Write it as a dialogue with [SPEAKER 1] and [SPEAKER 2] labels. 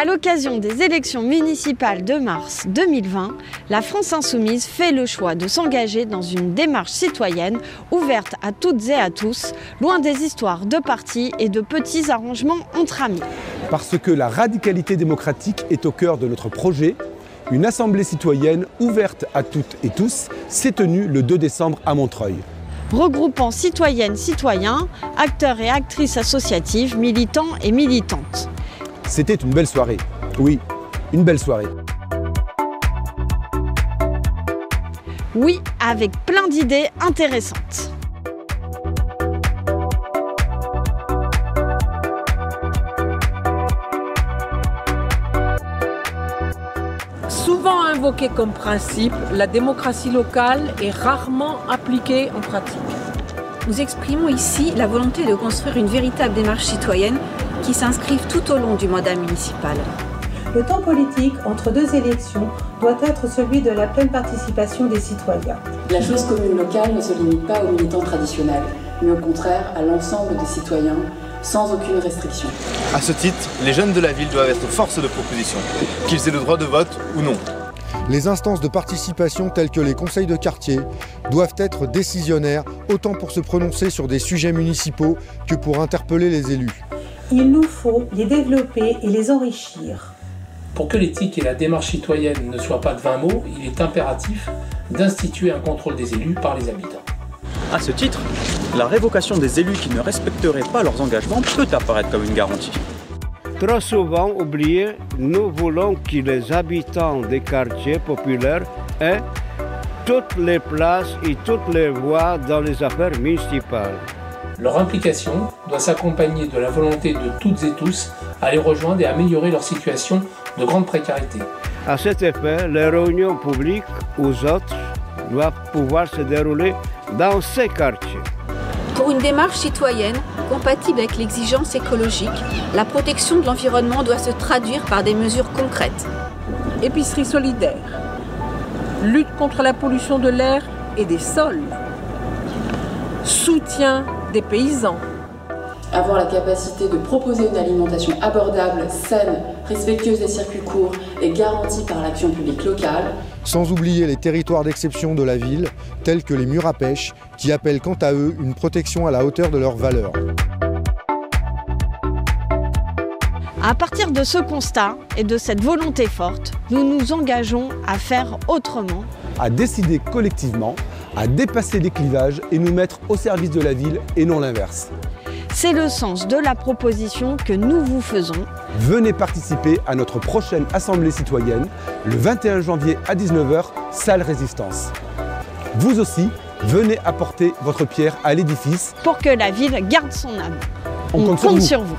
[SPEAKER 1] À l'occasion des élections municipales de mars 2020, la France Insoumise fait le choix de s'engager dans une démarche citoyenne ouverte à toutes et à tous, loin des histoires de partis et de petits arrangements entre amis.
[SPEAKER 2] Parce que la radicalité démocratique est au cœur de notre projet, une assemblée citoyenne ouverte à toutes et tous s'est tenue le 2 décembre à Montreuil.
[SPEAKER 1] Regroupant citoyennes, citoyens, acteurs et actrices associatives, militants et militantes.
[SPEAKER 2] C'était une belle soirée. Oui, une belle soirée.
[SPEAKER 1] Oui, avec plein d'idées intéressantes.
[SPEAKER 3] Souvent invoquée comme principe, la démocratie locale est rarement appliquée en pratique.
[SPEAKER 4] Nous exprimons ici la volonté de construire une véritable démarche citoyenne qui s'inscrive tout au long du mandat municipal.
[SPEAKER 5] Le temps politique entre deux élections doit être celui de la pleine participation des citoyens.
[SPEAKER 6] La chose commune locale ne se limite pas aux militants traditionnels, mais au contraire à l'ensemble des citoyens, sans aucune restriction.
[SPEAKER 7] À ce titre, les jeunes de la ville doivent être force de proposition, qu'ils aient le droit de vote ou non.
[SPEAKER 8] Les instances de participation telles que les conseils de quartier doivent être décisionnaires, autant pour se prononcer sur des sujets municipaux que pour interpeller les élus.
[SPEAKER 5] Il nous faut les développer et les enrichir.
[SPEAKER 9] Pour que l'éthique et la démarche citoyenne ne soient pas de vains mots, il est impératif d'instituer un contrôle des élus par les habitants.
[SPEAKER 10] À ce titre, la révocation des élus qui ne respecteraient pas leurs engagements peut apparaître comme une garantie.
[SPEAKER 11] Trop souvent oubliés, nous voulons que les habitants des quartiers populaires aient toutes les places et toutes les voix dans les affaires municipales.
[SPEAKER 9] Leur implication doit s'accompagner de la volonté de toutes et tous à les rejoindre et à améliorer leur situation de grande précarité.
[SPEAKER 11] À cet effet, les réunions publiques aux autres doivent pouvoir se dérouler dans ces quartiers.
[SPEAKER 4] Pour une démarche citoyenne compatible avec l'exigence écologique, la protection de l'environnement doit se traduire par des mesures concrètes.
[SPEAKER 3] Épicerie solidaire, lutte contre la pollution de l'air et des sols, soutien des paysans.
[SPEAKER 6] Avoir la capacité de proposer une alimentation abordable, saine, respectueuse des circuits courts et garantie par l'action publique locale.
[SPEAKER 8] Sans oublier les territoires d'exception de la ville, tels que les murs à pêche, qui appellent quant à eux une protection à la hauteur de leurs valeurs.
[SPEAKER 1] À partir de ce constat et de cette volonté forte, nous nous engageons à faire autrement.
[SPEAKER 2] À décider collectivement, à dépasser les clivages et nous mettre au service de la ville et non l'inverse.
[SPEAKER 1] C'est le sens de la proposition que nous vous faisons.
[SPEAKER 2] Venez participer à notre prochaine Assemblée citoyenne, le 21 janvier à 19 h, salle Résistance. Vous aussi, venez apporter votre pierre à l'édifice
[SPEAKER 1] pour que la ville garde son âme.
[SPEAKER 2] On compte
[SPEAKER 1] sur vous.